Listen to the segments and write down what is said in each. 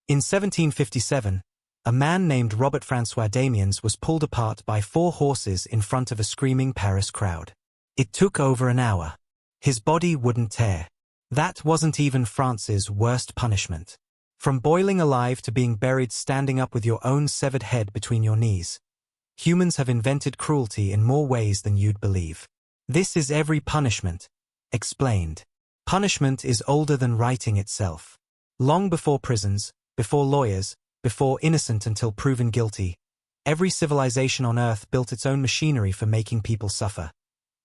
In 1757, a man named Robert François Damiens was pulled apart by 4 horses in front of a screaming Paris crowd. It took over an hour. His body wouldn't tear. That wasn't even France's worst punishment. From boiling alive to being buried standing up with your own severed head between your knees, humans have invented cruelty in more ways than you'd believe. This is every punishment, explained. Punishment is older than writing itself. Long before prisons, before lawyers, before innocent until proven guilty, every civilization on Earth built its own machinery for making people suffer.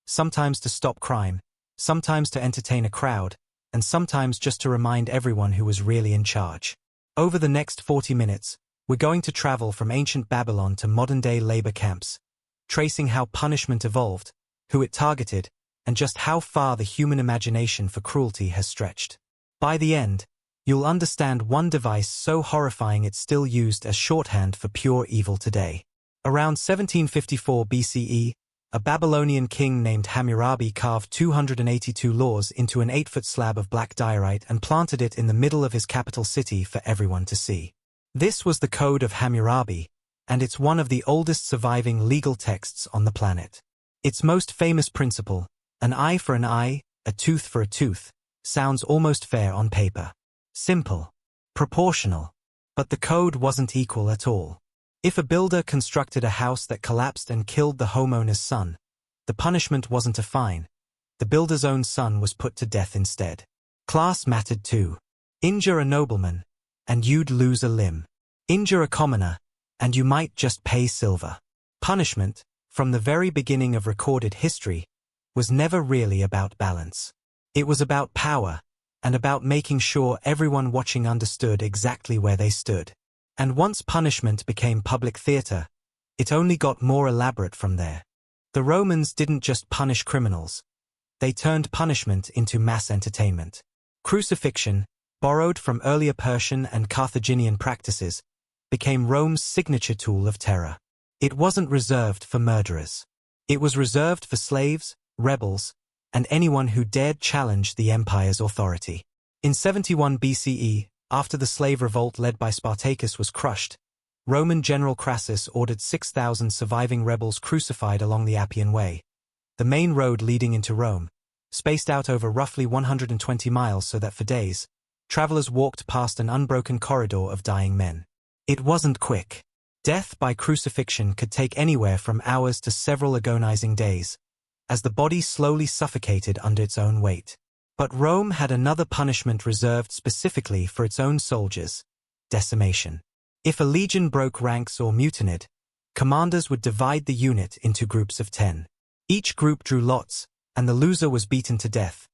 Sometimes to stop crime, sometimes to entertain a crowd, and sometimes just to remind everyone who was really in charge. Over the next 40 minutes, we're going to travel from ancient Babylon to modern-day labor camps, tracing how punishment evolved, who it targeted, and just how far the human imagination for cruelty has stretched. By the end, you'll understand one device so horrifying it's still used as shorthand for pure evil today. Around 1754 BCE, a Babylonian king named Hammurabi carved 282 laws into an 8-foot slab of black diorite and planted it in the middle of his capital city for everyone to see. This was the Code of Hammurabi, and it's one of the oldest surviving legal texts on the planet. Its most famous principle, an eye for an eye, a tooth for a tooth, sounds almost fair on paper. Simple, proportional, but the code wasn't equal at all. If a builder constructed a house that collapsed and killed the homeowner's son, the punishment wasn't a fine. The builder's own son was put to death instead. Class mattered too. Injure a nobleman, and you'd lose a limb. Injure a commoner, and you might just pay silver. Punishment, from the very beginning of recorded history, was never really about balance. It was about power, and about making sure everyone watching understood exactly where they stood. And once punishment became public theater, it only got more elaborate from there. The Romans didn't just punish criminals. They turned punishment into mass entertainment. Crucifixion, borrowed from earlier Persian and Carthaginian practices, became Rome's signature tool of terror. It wasn't reserved for murderers. It was reserved for slaves, rebels, and anyone who dared challenge the empire's authority. In 71 BCE, after the slave revolt led by Spartacus was crushed, Roman General Crassus ordered 6,000 surviving rebels crucified along the Appian Way, the main road leading into Rome, spaced out over roughly 120 miles so that for days, travelers walked past an unbroken corridor of dying men. It wasn't quick. Death by crucifixion could take anywhere from hours to several agonizing days, as the body slowly suffocated under its own weight. But Rome had another punishment reserved specifically for its own soldiers: decimation. If a legion broke ranks or mutinied, commanders would divide the unit into groups of 10. Each group drew lots, and the loser was beaten to death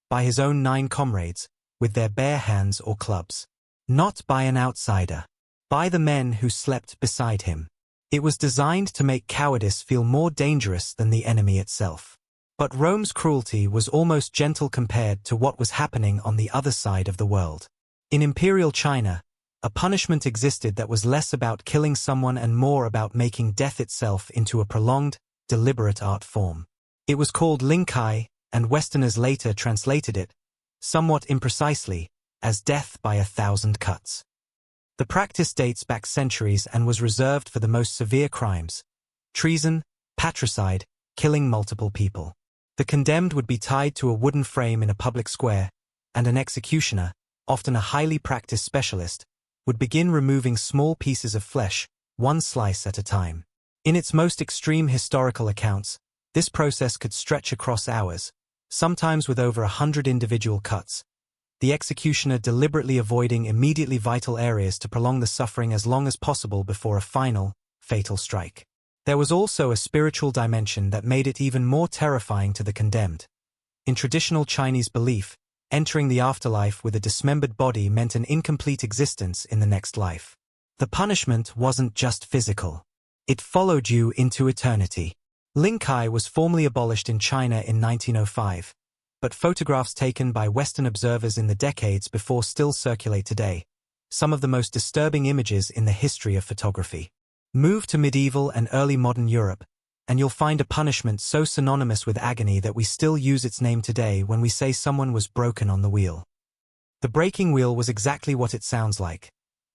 by his own 9 comrades, with their bare hands or clubs. Not by an outsider. By the men who slept beside him. It was designed to make cowardice feel more dangerous than the enemy itself. But Rome's cruelty was almost gentle compared to what was happening on the other side of the world. In Imperial China, a punishment existed that was less about killing someone and more about making death itself into a prolonged, deliberate art form. It was called linkai, and Westerners later translated it, somewhat imprecisely, as death by 1,000 cuts. The practice dates back centuries and was reserved for the most severe crimes: treason, patricide, killing multiple people. The condemned would be tied to a wooden frame in a public square, and an executioner, often a highly practiced specialist, would begin removing small pieces of flesh, one slice at a time. In its most extreme historical accounts, this process could stretch across hours, sometimes with over 100 individual cuts, the executioner deliberately avoiding immediately vital areas to prolong the suffering as long as possible before a final, fatal strike. There was also a spiritual dimension that made it even more terrifying to the condemned. In traditional Chinese belief, entering the afterlife with a dismembered body meant an incomplete existence in the next life. The punishment wasn't just physical. It followed you into eternity. Linkai was formally abolished in China in 1905. But photographs taken by Western observers in the decades before still circulate today, some of the most disturbing images in the history of photography. Move to medieval and early modern Europe, and you'll find a punishment so synonymous with agony that we still use its name today when we say someone was broken on the wheel. The breaking wheel was exactly what it sounds like: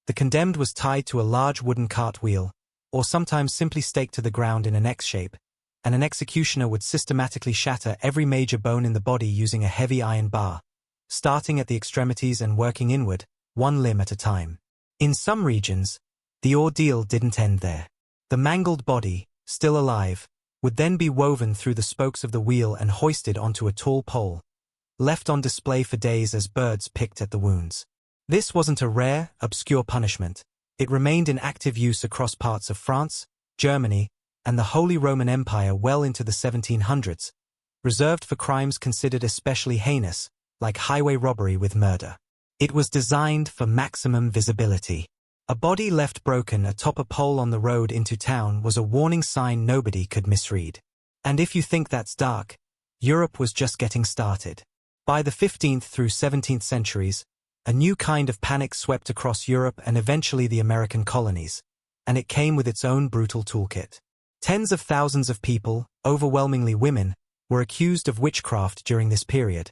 The condemned was tied to a large wooden cart wheel, or sometimes simply staked to the ground in an X shape, and an executioner would systematically shatter every major bone in the body using a heavy iron bar, starting at the extremities and working inward, one limb at a time. In some regions, the ordeal didn't end there. The mangled body, still alive, would then be woven through the spokes of the wheel and hoisted onto a tall pole, left on display for days as birds picked at the wounds. This wasn't a rare, obscure punishment. It remained in active use across parts of France, Germany, and the Holy Roman Empire well into the 1700s, reserved for crimes considered especially heinous, like highway robbery with murder. It was designed for maximum visibility. A body left broken atop a pole on the road into town was a warning sign nobody could misread. And if you think that's dark, Europe was just getting started. By the 15th through 17th centuries, a new kind of panic swept across Europe and eventually the American colonies, and it came with its own brutal toolkit. Tens of thousands of people, overwhelmingly women, were accused of witchcraft during this period,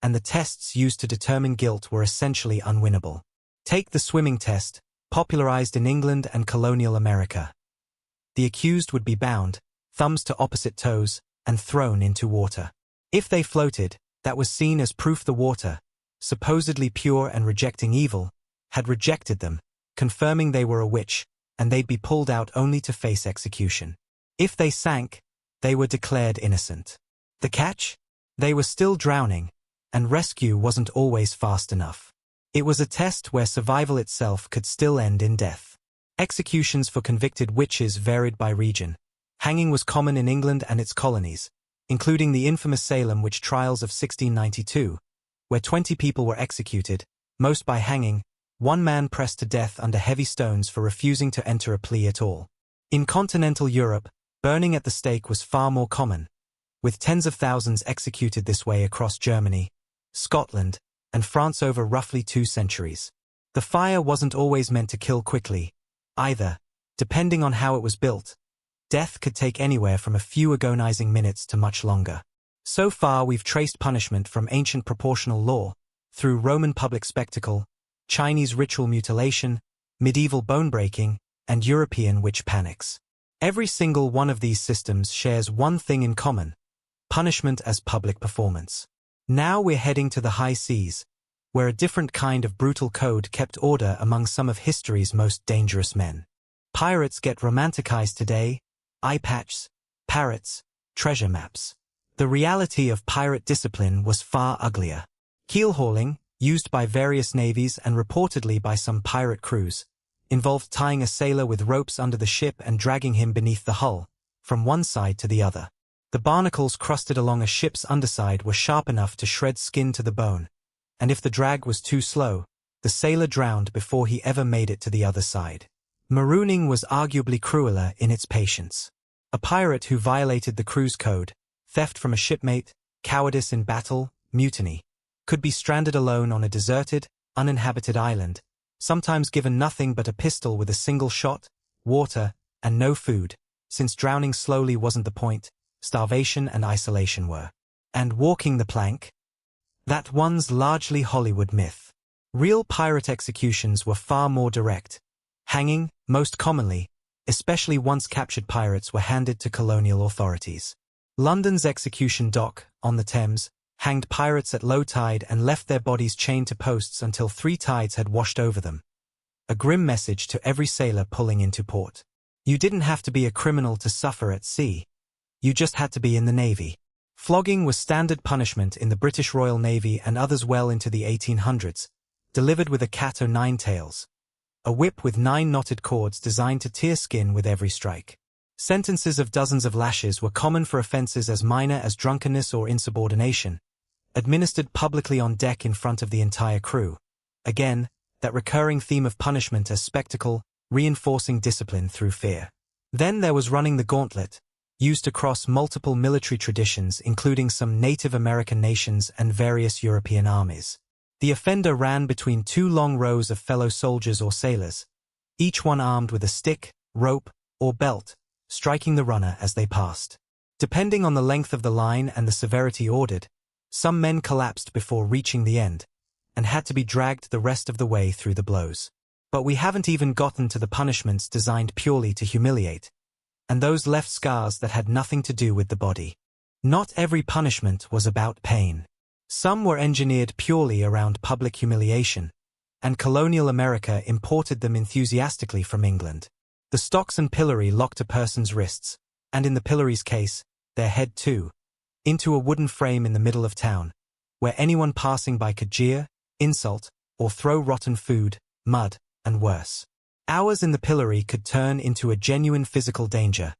and the tests used to determine guilt were essentially unwinnable. Take the swimming test, popularized in England and colonial America. The accused would be bound, thumbs to opposite toes, and thrown into water. If they floated, that was seen as proof the water, supposedly pure and rejecting evil, had rejected them, confirming they were a witch, and they'd be pulled out only to face execution. If they sank, they were declared innocent. The catch? They were still drowning, and rescue wasn't always fast enough. It was a test where survival itself could still end in death. Executions for convicted witches varied by region. Hanging was common in England and its colonies, including the infamous Salem witch trials of 1692, where 20 people were executed, most by hanging, one man pressed to death under heavy stones for refusing to enter a plea at all. In continental Europe, burning at the stake was far more common, with tens of thousands executed this way across Germany, Scotland, and France over roughly 2 centuries. The fire wasn't always meant to kill quickly, either. Depending on how it was built, death could take anywhere from a few agonizing minutes to much longer. So far we've traced punishment from ancient proportional law, through Roman public spectacle, Chinese ritual mutilation, medieval bone-breaking, and European witch panics. Every single one of these systems shares one thing in common: punishment as public performance. Now we're heading to the high seas, where a different kind of brutal code kept order among some of history's most dangerous men. Pirates get romanticized today: eye patches, parrots, treasure maps. The reality of pirate discipline was far uglier. Keel hauling, used by various navies and reportedly by some pirate crews, involved tying a sailor with ropes under the ship and dragging him beneath the hull, from one side to the other. The barnacles crusted along a ship's underside were sharp enough to shred skin to the bone, and if the drag was too slow, the sailor drowned before he ever made it to the other side. Marooning was arguably crueler in its patience. A pirate who violated the crew's code, theft from a shipmate, cowardice in battle, mutiny, could be stranded alone on a deserted, uninhabited island, sometimes given nothing but a pistol with a single shot, water, and no food, since drowning slowly wasn't the point, starvation and isolation were. And walking the plank? That one's largely Hollywood myth. Real pirate executions were far more direct. Hanging, most commonly, especially once captured pirates were handed to colonial authorities. London's execution dock, on the Thames, hanged pirates at low tide and left their bodies chained to posts until 3 tides had washed over them. A grim message to every sailor pulling into port. You didn't have to be a criminal to suffer at sea. You just had to be in the Navy. Flogging was standard punishment in the British Royal Navy and others well into the 1800s, delivered with a cat o' nine tails. A whip with 9 knotted cords designed to tear skin with every strike. Sentences of dozens of lashes were common for offenses as minor as drunkenness or insubordination, administered publicly on deck in front of the entire crew. Again, that recurring theme of punishment as spectacle, reinforcing discipline through fear. Then there was running the gauntlet, used across multiple military traditions including some Native American nations and various European armies. The offender ran between 2 long rows of fellow soldiers or sailors, each one armed with a stick, rope, or belt, striking the runner as they passed. Depending on the length of the line and the severity ordered, some men collapsed before reaching the end, and had to be dragged the rest of the way through the blows. But we haven't even gotten to the punishments designed purely to humiliate, and those left scars that had nothing to do with the body. Not every punishment was about pain. Some were engineered purely around public humiliation, and colonial America imported them enthusiastically from England. The stocks and pillory locked a person's wrists, and in the pillory's case, their head too, into a wooden frame in the middle of town, where anyone passing by could jeer, insult, or throw rotten food, mud, and worse. Hours in the pillory could turn into a genuine physical danger,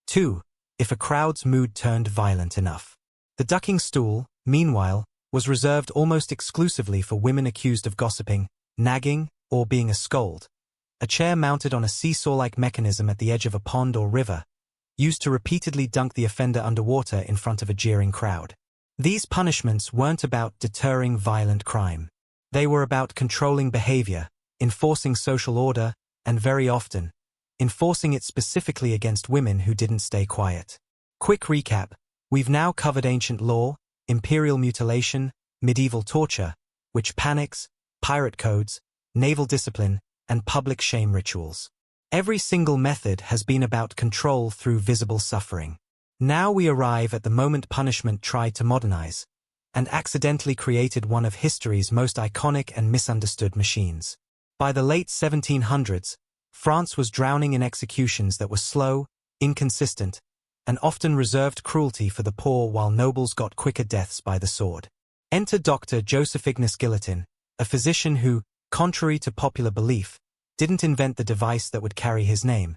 too, if a crowd's mood turned violent enough. The ducking stool, meanwhile, was reserved almost exclusively for women accused of gossiping, nagging, or being a scold. A chair mounted on a seesaw-like mechanism at the edge of a pond or river, used to repeatedly dunk the offender underwater in front of a jeering crowd. These punishments weren't about deterring violent crime. They were about controlling behavior, enforcing social order, and very often, enforcing it specifically against women who didn't stay quiet. Quick recap: we've now covered ancient law, imperial mutilation, medieval torture, witch panics, pirate codes, naval discipline, and public shame rituals. Every single method has been about control through visible suffering. Now we arrive at the moment punishment tried to modernize, and accidentally created one of history's most iconic and misunderstood machines. By the late 1700s, France was drowning in executions that were slow, inconsistent, and often reserved cruelty for the poor while nobles got quicker deaths by the sword. Enter Dr. Joseph Ignace Guillotin, a physician who, contrary to popular belief, didn't invent the device that would carry his name,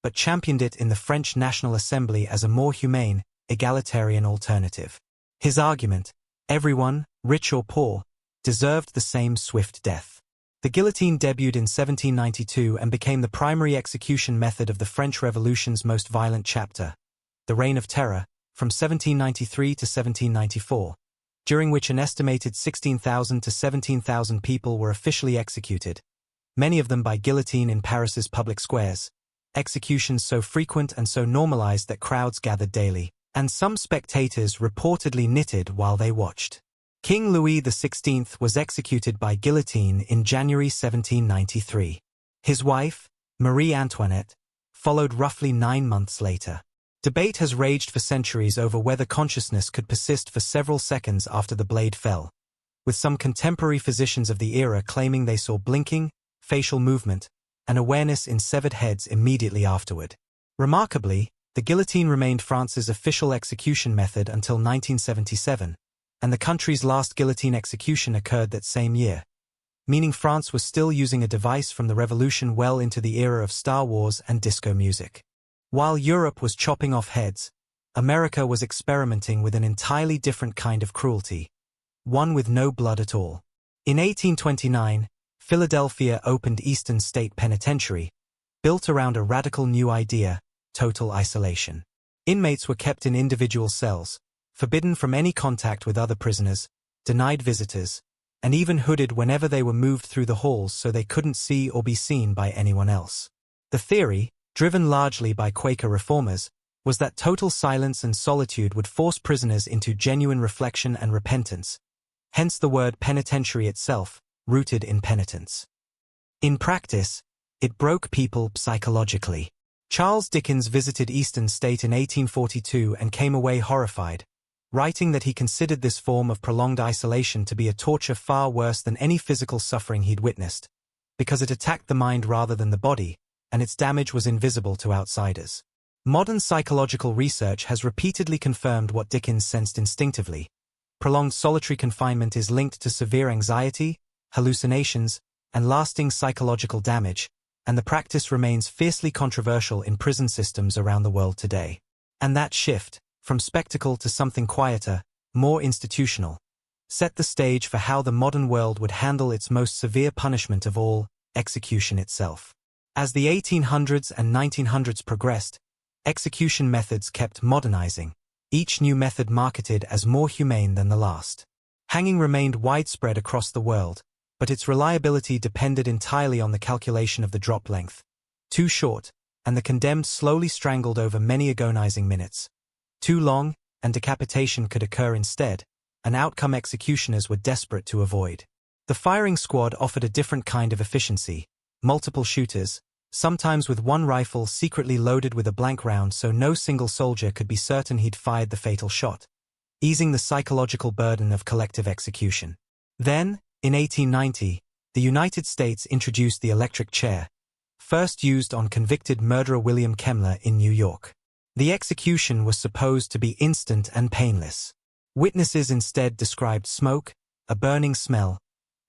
but championed it in the French National Assembly as a more humane, egalitarian alternative. His argument: everyone, rich or poor, deserved the same swift death. The guillotine debuted in 1792 and became the primary execution method of the French Revolution's most violent chapter, the Reign of Terror, from 1793 to 1794, during which an estimated 16,000 to 17,000 people were officially executed, many of them by guillotine in Paris's public squares, executions so frequent and so normalized that crowds gathered daily, and some spectators reportedly knitted while they watched. King Louis XVI was executed by guillotine in January 1793. His wife, Marie Antoinette, followed roughly 9 months later. Debate has raged for centuries over whether consciousness could persist for several seconds after the blade fell, with some contemporary physicians of the era claiming they saw blinking, facial movement, and awareness in severed heads immediately afterward. Remarkably, the guillotine remained France's official execution method until 1977, and the country's last guillotine execution occurred that same year, meaning France was still using a device from the Revolution well into the era of Star Wars and disco music. While Europe was chopping off heads, America was experimenting with an entirely different kind of cruelty, one with no blood at all. In 1829, Philadelphia opened Eastern State Penitentiary, built around a radical new idea: total isolation. Inmates were kept in individual cells, forbidden from any contact with other prisoners, denied visitors, and even hooded whenever they were moved through the halls so they couldn't see or be seen by anyone else. The theory, driven largely by Quaker reformers, was that total silence and solitude would force prisoners into genuine reflection and repentance, hence the word penitentiary itself, rooted in penitence. In practice, it broke people psychologically. Charles Dickens visited Eastern State in 1842 and came away horrified, writing that he considered this form of prolonged isolation to be a torture far worse than any physical suffering he'd witnessed, because it attacked the mind rather than the body, and its damage was invisible to outsiders. Modern psychological research has repeatedly confirmed what Dickens sensed instinctively. Prolonged solitary confinement is linked to severe anxiety, hallucinations, and lasting psychological damage, and the practice remains fiercely controversial in prison systems around the world today. And that shift, from spectacle to something quieter, more institutional, set the stage for how the modern world would handle its most severe punishment of all, execution itself. As the 1800s and 1900s progressed, execution methods kept modernizing, each new method marketed as more humane than the last. Hanging remained widespread across the world, but its reliability depended entirely on the calculation of the drop length. Too short, and the condemned slowly strangled over many agonizing minutes. Too long, and decapitation could occur instead, an outcome executioners were desperate to avoid. The firing squad offered a different kind of efficiency, multiple shooters, sometimes with one rifle secretly loaded with a blank round so no single soldier could be certain he'd fired the fatal shot, easing the psychological burden of collective execution. Then, in 1890, the United States introduced the electric chair, first used on convicted murderer William Kemmler in New York. The execution was supposed to be instant and painless. Witnesses instead described smoke, a burning smell,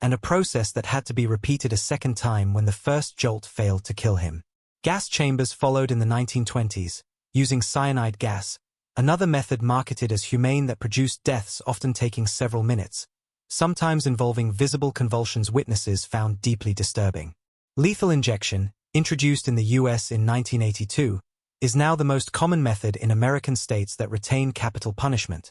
and a process that had to be repeated a second time when the first jolt failed to kill him. Gas chambers followed in the 1920s, using cyanide gas, another method marketed as humane that produced deaths often taking several minutes, sometimes involving visible convulsions witnesses found deeply disturbing. Lethal injection, introduced in the U.S. in 1982, is now the most common method in American states that retain capital punishment,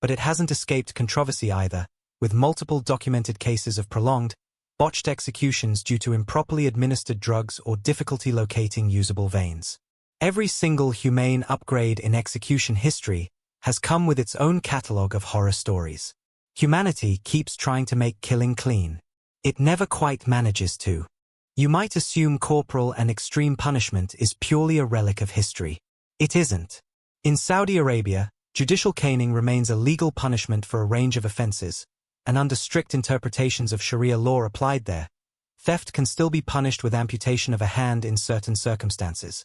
but it hasn't escaped controversy either, with multiple documented cases of prolonged, botched executions due to improperly administered drugs or difficulty locating usable veins. Every single humane upgrade in execution history has come with its own catalogue of horror stories. Humanity keeps trying to make killing clean. It never quite manages to. You might assume corporal and extreme punishment is purely a relic of history. It isn't. In Saudi Arabia, judicial caning remains a legal punishment for a range of offenses, and under strict interpretations of Sharia law applied there, theft can still be punished with amputation of a hand in certain circumstances,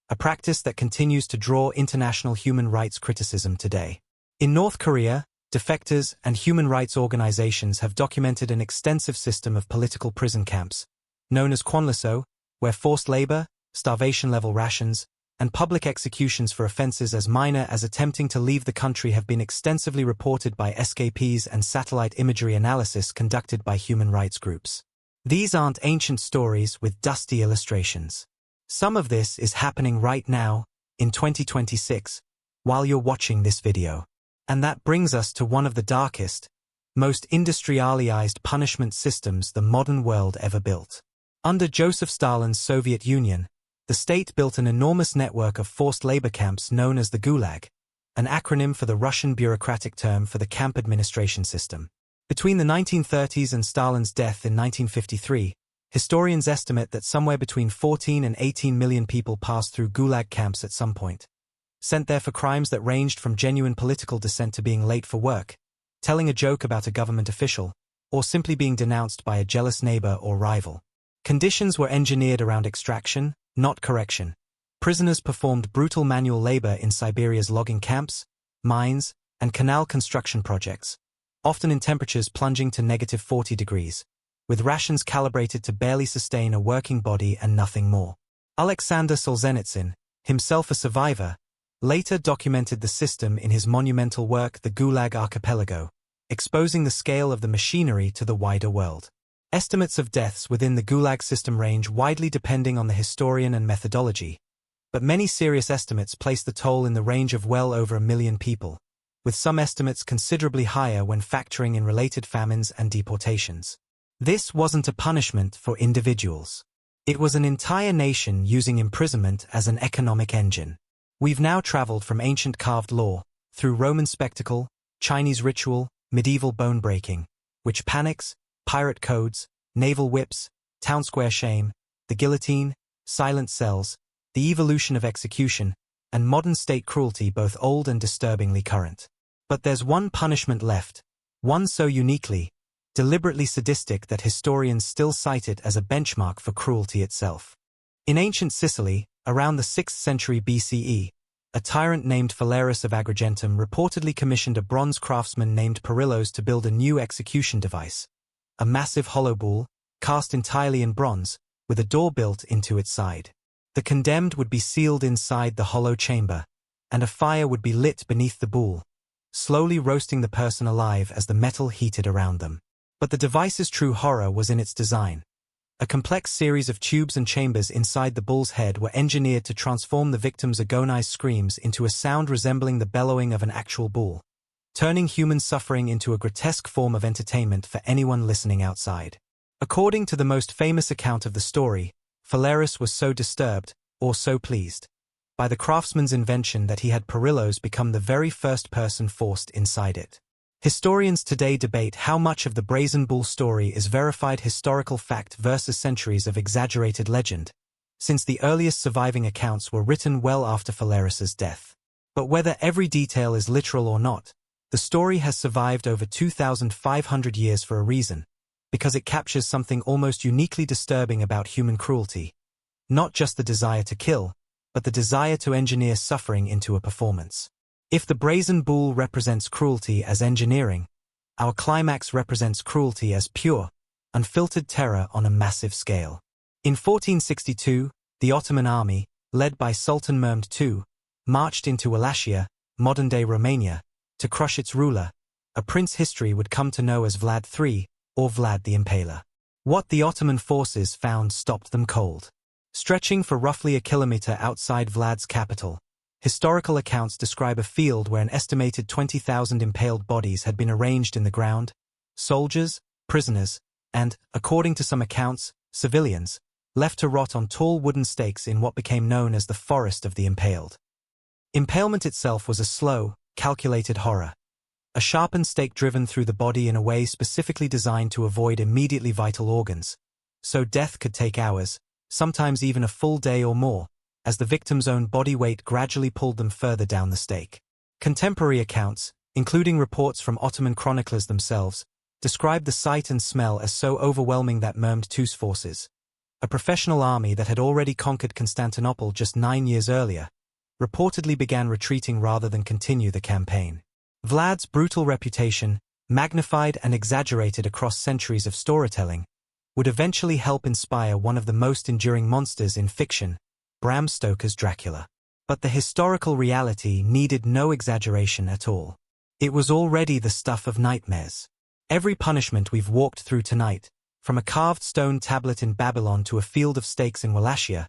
a practice that continues to draw international human rights criticism today. In North Korea, defectors and human rights organizations have documented an extensive system of political prison camps, known as cruelest, where forced labor, starvation-level rations, and public executions for offenses as minor as attempting to leave the country have been extensively reported by escapees and satellite imagery analysis conducted by human rights groups. These aren't ancient stories with dusty illustrations. Some of this is happening right now, in 2026, while you're watching this video. And that brings us to one of the darkest, most industrialized punishment systems the modern world ever built. Under Joseph Stalin's Soviet Union, the state built an enormous network of forced labor camps known as the Gulag, an acronym for the Russian bureaucratic term for the camp administration system. Between the 1930s and Stalin's death in 1953, historians estimate that somewhere between 14 and 18 million people passed through Gulag camps at some point, sent there for crimes that ranged from genuine political dissent to being late for work, telling a joke about a government official, or simply being denounced by a jealous neighbor or rival. Conditions were engineered around extraction, not correction. Prisoners performed brutal manual labor in Siberia's logging camps, mines, and canal construction projects, often in temperatures plunging to -40 degrees, with rations calibrated to barely sustain a working body and nothing more. Alexander Solzhenitsyn, himself a survivor, later documented the system in his monumental work The Gulag Archipelago, exposing the scale of the machinery to the wider world. Estimates of deaths within the Gulag system range widely depending on the historian and methodology, but many serious estimates place the toll in the range of well over 1 million people, with some estimates considerably higher when factoring in related famines and deportations. This wasn't a punishment for individuals. It was an entire nation using imprisonment as an economic engine. We've now traveled from ancient carved law, through Roman spectacle, Chinese ritual, medieval bone-breaking, witch panics, pirate codes, naval whips, town square shame, the guillotine, silent cells, the evolution of execution, and modern state cruelty both old and disturbingly current. But there's one punishment left, one so uniquely, deliberately sadistic that historians still cite it as a benchmark for cruelty itself. In ancient Sicily, around the 6th century BCE, a tyrant named Phalaris of Agrigentum reportedly commissioned a bronze craftsman named Perillos to build a new execution device, a massive hollow bull, cast entirely in bronze, with a door built into its side. The condemned would be sealed inside the hollow chamber, and a fire would be lit beneath the bull, slowly roasting the person alive as the metal heated around them. But the device's true horror was in its design. A complex series of tubes and chambers inside the bull's head were engineered to transform the victim's agonized screams into a sound resembling the bellowing of an actual bull, turning human suffering into a grotesque form of entertainment for anyone listening outside. According to the most famous account of the story, Phalaris was so disturbed, or so pleased, by the craftsman's invention that he had Perillos become the very first person forced inside it. Historians today debate how much of the Brazen Bull story is verified historical fact versus centuries of exaggerated legend, since the earliest surviving accounts were written well after Phalaris's death. But whether every detail is literal or not, the story has survived over 2,500 years for a reason, because it captures something almost uniquely disturbing about human cruelty. Not just the desire to kill, but the desire to engineer suffering into a performance. If the Brazen Bull represents cruelty as engineering, our climax represents cruelty as pure, unfiltered terror on a massive scale. In 1462, the Ottoman army, led by Sultan Mehmed II, marched into Wallachia, modern-day Romania, to crush its ruler, a prince history would come to know as Vlad III, or Vlad the Impaler. What the Ottoman forces found stopped them cold. Stretching for roughly a kilometer outside Vlad's capital, historical accounts describe a field where an estimated 20,000 impaled bodies had been arranged in the ground, soldiers, prisoners, and, according to some accounts, civilians, left to rot on tall wooden stakes in what became known as the Forest of the Impaled. Impalement itself was a slow, calculated horror. A sharpened stake driven through the body in a way specifically designed to avoid immediately vital organs, so death could take hours, sometimes even a full day or more, as the victim's own body weight gradually pulled them further down the stake. Contemporary accounts, including reports from Ottoman chroniclers themselves, describe the sight and smell as so overwhelming that Mehmed II's forces, a professional army that had already conquered Constantinople just 9 years earlier, reportedly began retreating rather than continue the campaign. Vlad's brutal reputation, magnified and exaggerated across centuries of storytelling, would eventually help inspire one of the most enduring monsters in fiction, Bram Stoker's Dracula. But the historical reality needed no exaggeration at all. It was already the stuff of nightmares. Every punishment we've walked through tonight, from a carved stone tablet in Babylon to a field of stakes in Wallachia,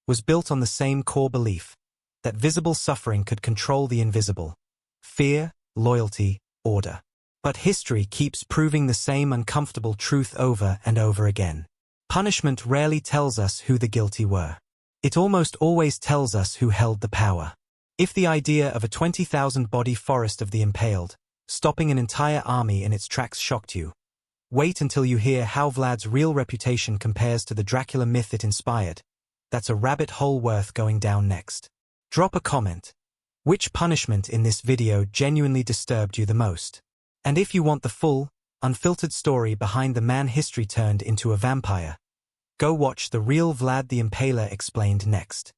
was built on the same core belief, that visible suffering could control the invisible. Fear, loyalty, order. But history keeps proving the same uncomfortable truth over and over again. Punishment rarely tells us who the guilty were. It almost always tells us who held the power. If the idea of a 20,000-body forest of the impaled, stopping an entire army in its tracks shocked you, wait until you hear how Vlad's real reputation compares to the Dracula myth it inspired. That's a rabbit hole worth going down next. Drop a comment. Which punishment in this video genuinely disturbed you the most? And if you want the full, unfiltered story behind the man history turned into a vampire, go watch The Real Vlad the Impaler Explained next.